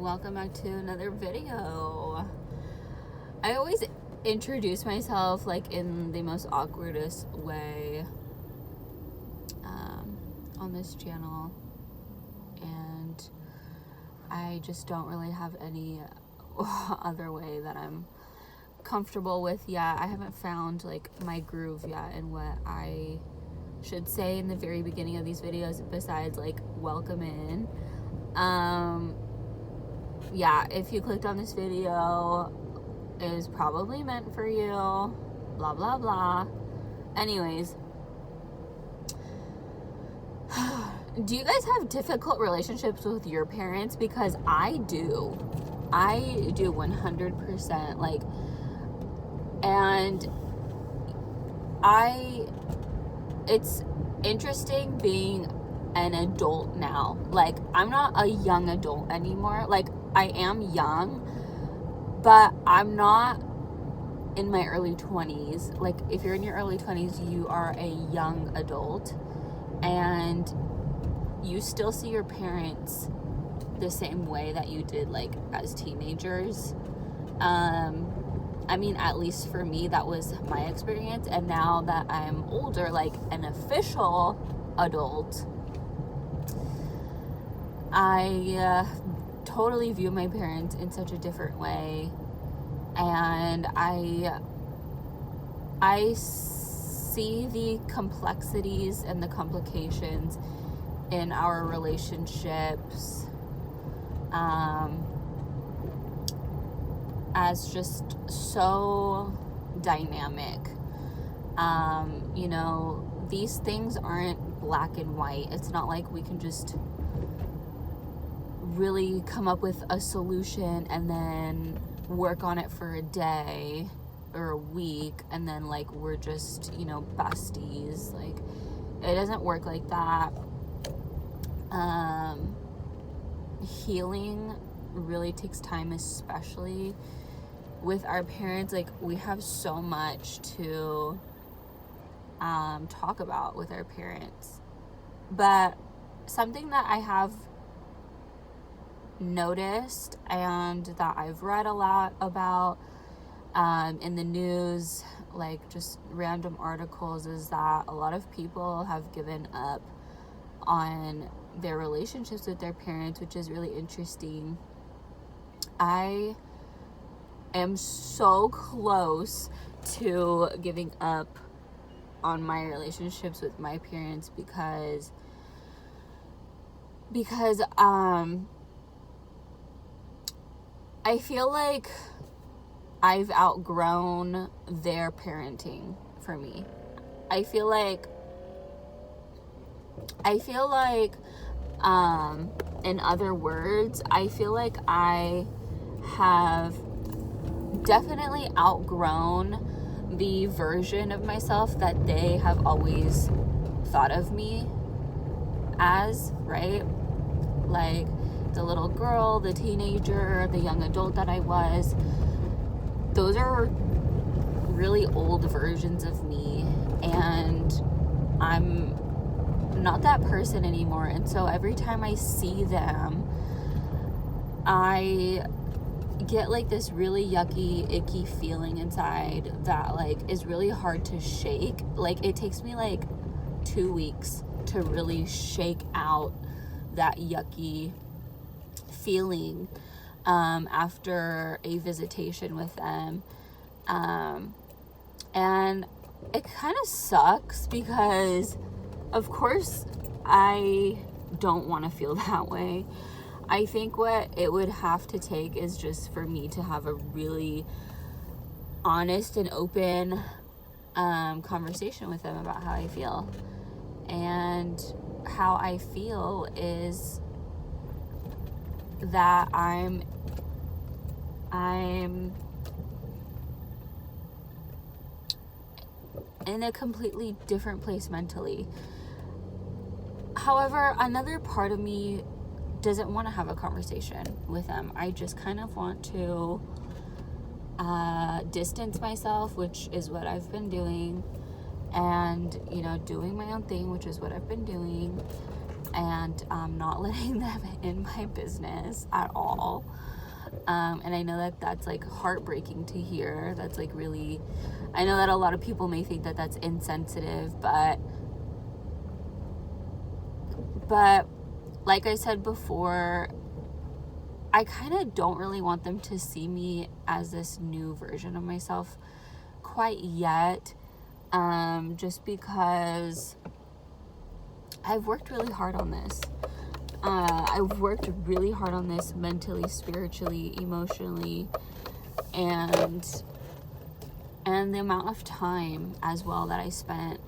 welcome back to another video. I always introduce myself like in the most awkwardest way on this channel, and I just don't really have any other way that I'm comfortable with yet. I haven't found like my groove yet in what I should say in the very beginning of these videos besides like welcome in. Yeah, if you clicked on this video, it was probably meant for you, blah blah blah. Anyways, do you guys have difficult relationships with your parents? Because I do 100%. Like, and it's interesting being an adult now. Like, I'm not a young adult anymore. Like, I am young, but I'm not in my early 20s. Like, if you're in your early 20s, you are a young adult, and you still see your parents the same way that you did, like, as teenagers. I mean, at least for me, that was my experience. And now that I'm older, like an official adult, I totally view my parents in such a different way. And I see the complexities and the complications in our relationships as just so dynamic. You know, these things aren't black and white. It's not like we can just really come up with a solution and then work on it for a day or a week and then like we're just, you know, besties. Like, it doesn't work like that. Healing really takes time, especially with our parents. Like, we have so much to talk about with our parents. But something that I have noticed and that I've read a lot about in the news, like just random articles, is that a lot of people have given up on their relationships with their parents, which is really interesting. I am so close to giving up on my relationships with my parents because I feel like I've outgrown their parenting for me. I feel like in other words, I feel like I have definitely outgrown the version of myself that they have always thought of me as, right? Like, the little girl, the teenager, the young adult that I was, those are really old versions of me, and I'm not that person anymore. And so every time I see them, I get like this really yucky, icky feeling inside that like is really hard to shake. Like, it takes me like 2 weeks to really shake out that yucky feeling after a visitation with them. And it kind of sucks because of course I don't want to feel that way. I think what it would have to take is just for me to have a really honest and open conversation with them about how I feel. And how I feel is that I'm in a completely different place mentally. However, another part of me doesn't want to have a conversation with them. I just kind of want to distance myself, which is what I've been doing, and, you know, doing my own thing, which is what I've been doing. and not letting them in my business at all. And I know that that's like heartbreaking to hear. That's like really, I know that a lot of people may think that that's insensitive, but like I said before, I kind of don't really want them to see me as this new version of myself quite yet, just because I've worked really hard on this. I've worked really hard on this mentally, spiritually, emotionally, and the amount of time as well that I spent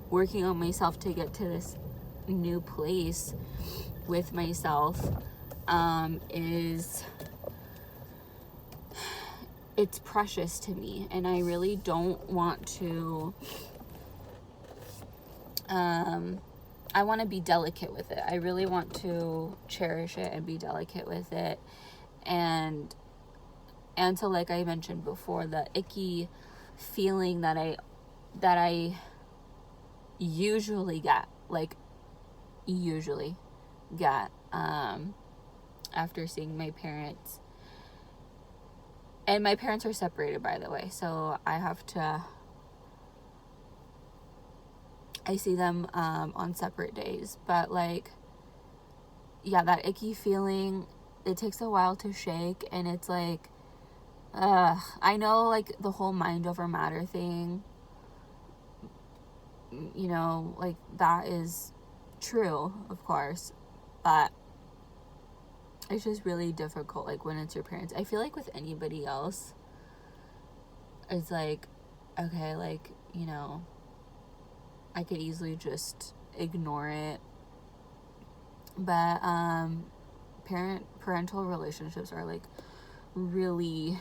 working on myself to get to this new place with myself it's precious to me, and I really don't want to I want to be delicate with it. I really want to cherish it and be delicate with it, and so, like I mentioned before, the icky feeling that I usually get after seeing my parents. And my parents are separated, by the way, so I see them on separate days. But like, yeah, that icky feeling, it takes a while to shake, and it's like, I know, like, the whole mind over matter thing, you know, like, that is true, of course, but it's just really difficult, like, when it's your parents. I feel like with anybody else, it's like, okay, like, you know, I could easily just ignore it, but parental relationships are, like, really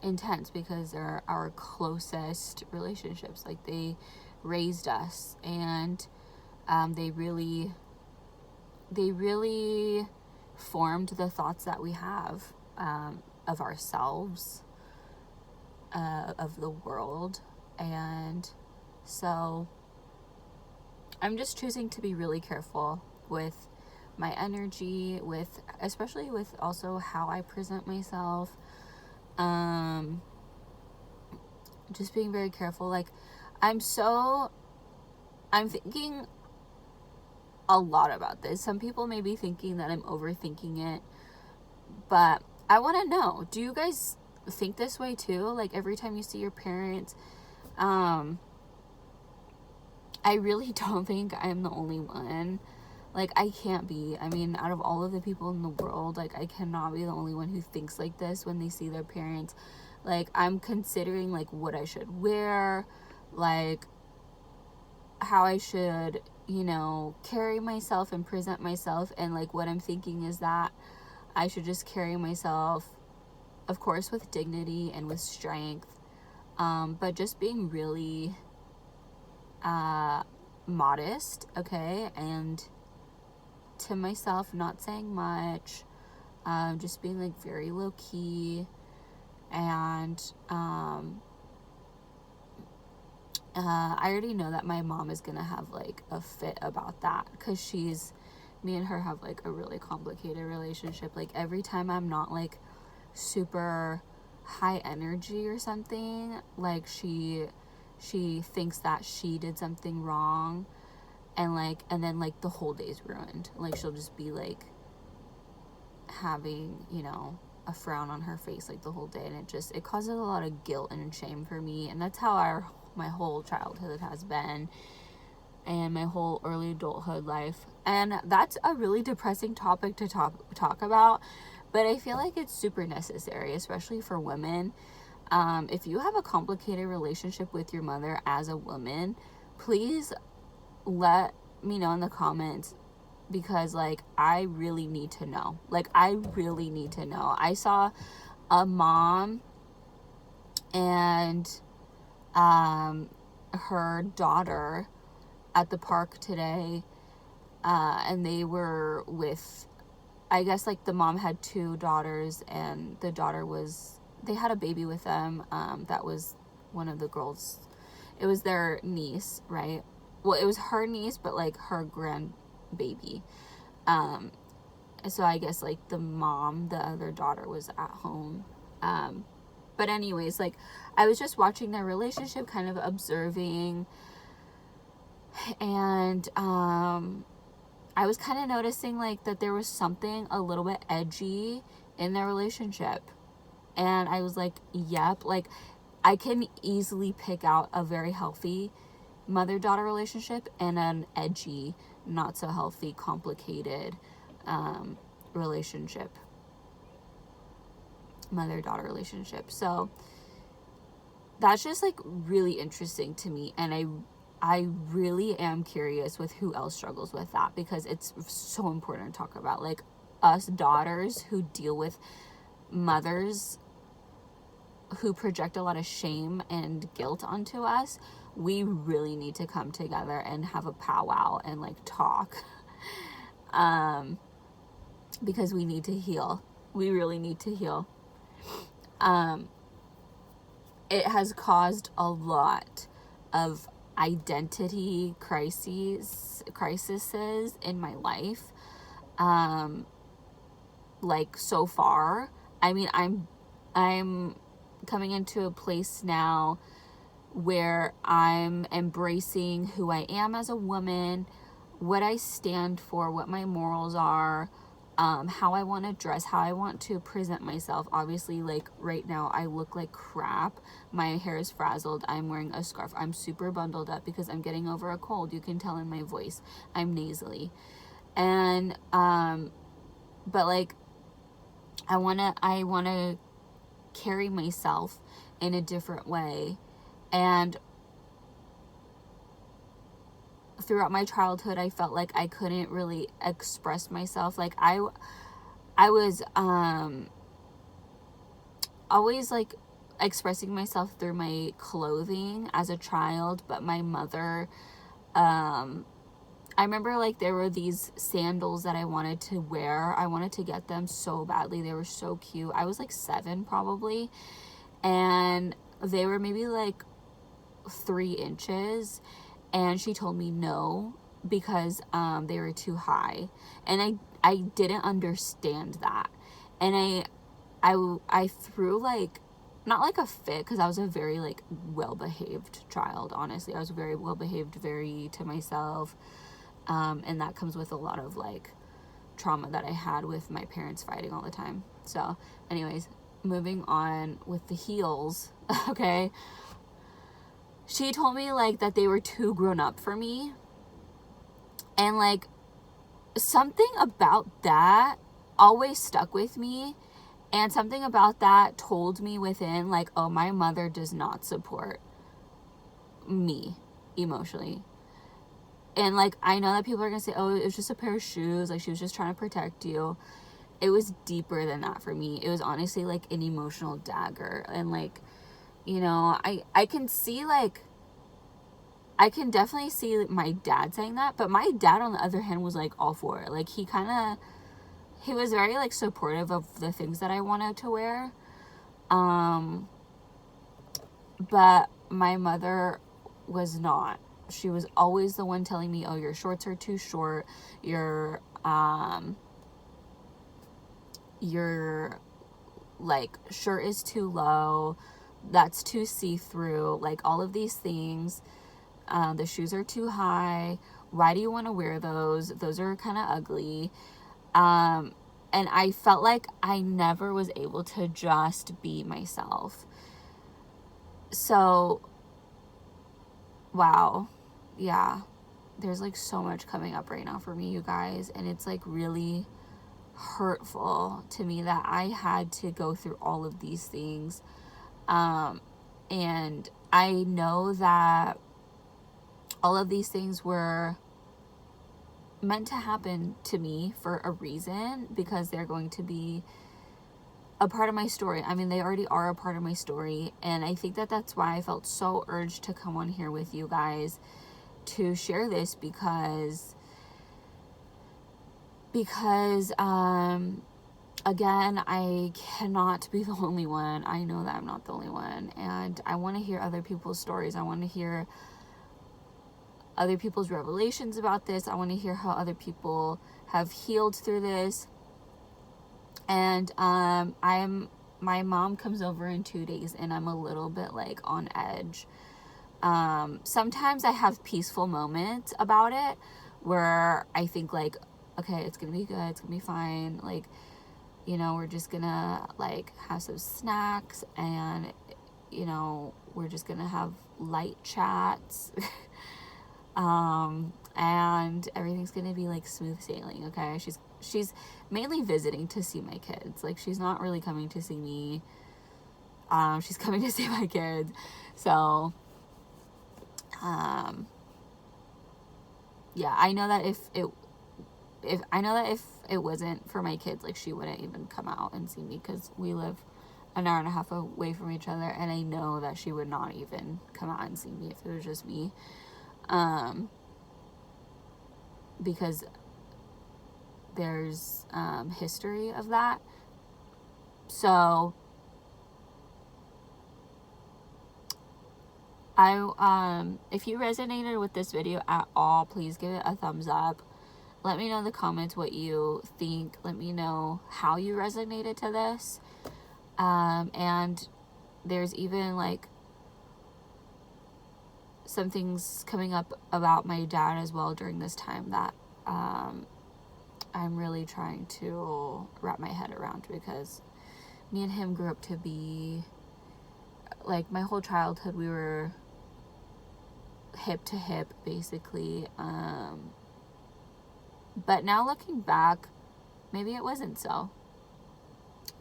intense because they're our closest relationships. Like, they raised us, and they really formed the thoughts that we have of ourselves, of the world. And so I'm just choosing to be really careful with my energy, especially with also how I present myself. Just being very careful. Like, I'm thinking a lot about this. Some people may be thinking that I'm overthinking it, but I want to know, do you guys think this way too? Like, every time you see your parents, I really don't think I'm the only one. Like, I can't be. I mean, out of all of the people in the world, like, I cannot be the only one who thinks like this when they see their parents. Like, I'm considering, like, what I should wear, like, how I should, you know, carry myself and present myself. And, like, what I'm thinking is that I should just carry myself, of course, with dignity and with strength, but just being really modest, okay, and to myself, not saying much, just being, like, very low key. And I already know that my mom is gonna have, like, a fit about that, because me and her have, like, a really complicated relationship. Like, every time I'm not, like, super high energy or something, like, she thinks that she did something wrong, and then, like, the whole day's ruined. Like, she'll just be, like, having, you know, a frown on her face, like, the whole day, and it causes a lot of guilt and shame for me. And that's how my whole childhood has been, and my whole early adulthood life. And that's a really depressing topic to talk about, but I feel like it's super necessary, especially for women. If you have a complicated relationship with your mother as a woman, please let me know in the comments, because, like, I really need to know. Like, I really need to know. I saw a mom and her daughter at the park today, and they were with, I guess, like, the mom had 2 daughters, and the daughter they had a baby with them, that was one of the girls. It was their niece, right? well, it was her niece, but like her grandbaby. So I guess like the mom, the other daughter, was at home. But anyways, like I was just watching their relationship, kind of observing, and I was kind of noticing like that there was something a little bit edgy in their relationship. And I was like, yep, like I can easily pick out a very healthy mother-daughter relationship and an edgy, not so healthy, complicated relationship, mother-daughter relationship. So that's just like really interesting to me, and I really am curious with who else struggles with that, because it's so important to talk about. Like us daughters who deal with mothers who project a lot of shame and guilt onto us, we really need to come together and have a powwow and like talk. Because we need to heal. We really need to heal. It has caused a lot of identity crises in my life. Like so far, I mean, I'm coming into a place now where I'm embracing who I am as a woman, what I stand for, what my morals are, how I want to dress, how I want to present myself. Obviously, like right now I look like crap. My hair is frazzled. I'm wearing a scarf. I'm super bundled up because I'm getting over a cold. You can tell in my voice. I'm nasally. And but like I want to carry myself in a different way. And throughout my childhood, I felt like I couldn't really express myself. Like I was always like expressing myself through my clothing as a child, but my mother, I remember like there were these sandals that I wanted to wear. I wanted to get them so badly. They were so cute. I was like 7 probably, and they were maybe like 3 inches, and she told me no because they were too high, and I didn't understand that, and I threw like, not like a fit, because I was a very like well-behaved child. Honestly, I was very well-behaved, very to myself, and that comes with a lot of like trauma that I had with my parents fighting all the time. So anyways, moving on with the heels. Okay, she told me like that they were too grown up for me, and like something about that always stuck with me, and something about that told me within like, oh, my mother does not support me emotionally. And like I know that people are gonna say, oh, it was just a pair of shoes, like she was just trying to protect you. It was deeper than that for me. It was honestly like an emotional dagger. And like, you know, I can see like, I can definitely see my dad saying that, but my dad on the other hand was like all for it. Like he was very like supportive of the things that I wanted to wear. But my mother was not. She was always the one telling me, oh, your shorts are too short, your like shirt is too low, that's too see-through, like all of these things. The shoes are too high. Why do you want to wear those? Those are kind of ugly. And I felt like I never was able to just be myself. So, wow. Yeah. There's like so much coming up right now for me, you guys. And it's like really hurtful to me that I had to go through all of these things. And I know that all of these things were meant to happen to me for a reason, because they're going to be a part of my story. I mean, they already are a part of my story, and I think that that's why I felt so urged to come on here with you guys to share this, because again, I cannot be the only one. I know that I'm not the only one, and I want to hear other people's stories. I want to hear other people's revelations about this. I want to hear how other people have healed through this. And my mom comes over in 2 days, and I'm a little bit like on edge. Sometimes I have peaceful moments about it where I think like, okay, it's gonna be good, it's gonna be fine, like, you know, we're just gonna like have some snacks, and you know, we're just gonna have light chats. And everything's gonna be like smooth sailing. Okay, she's mainly visiting to see my kids. Like, she's not really coming to see me. She's coming to see my kids. So yeah, I know that if it wasn't for my kids, like, she wouldn't even come out and see me, because we live an hour and a half away from each other, and I know that she would not even come out and see me if it was just me. Because there's history of that. So if you resonated with this video at all, please give it a thumbs up. Let me know in the comments what you think. Let me know how you resonated to this. And there's even like some things coming up about my dad as well during this time that I'm really trying to wrap my head around, because me and him grew up to be like, my whole childhood we were hip to hip, basically. But now looking back, maybe it wasn't so.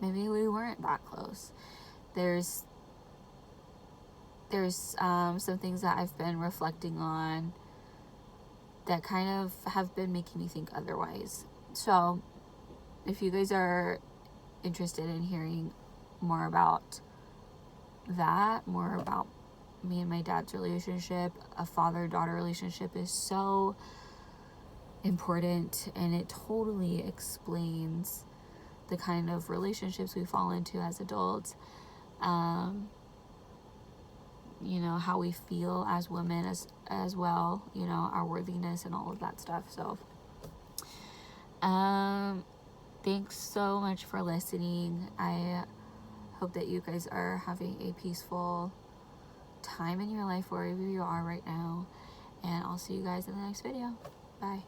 Maybe we weren't that close. There's some things that I've been reflecting on that kind of have been making me think otherwise. So if you guys are interested in hearing more about that, more about me and my dad's relationship, a father-daughter relationship is so important, and it totally explains the kind of relationships we fall into as adults. You know, how we feel as women as well, you know, our worthiness and all of that stuff. So thanks so much for listening. I hope that you guys are having a peaceful time in your life wherever you are right now, and I'll see you guys in the next video. Bye.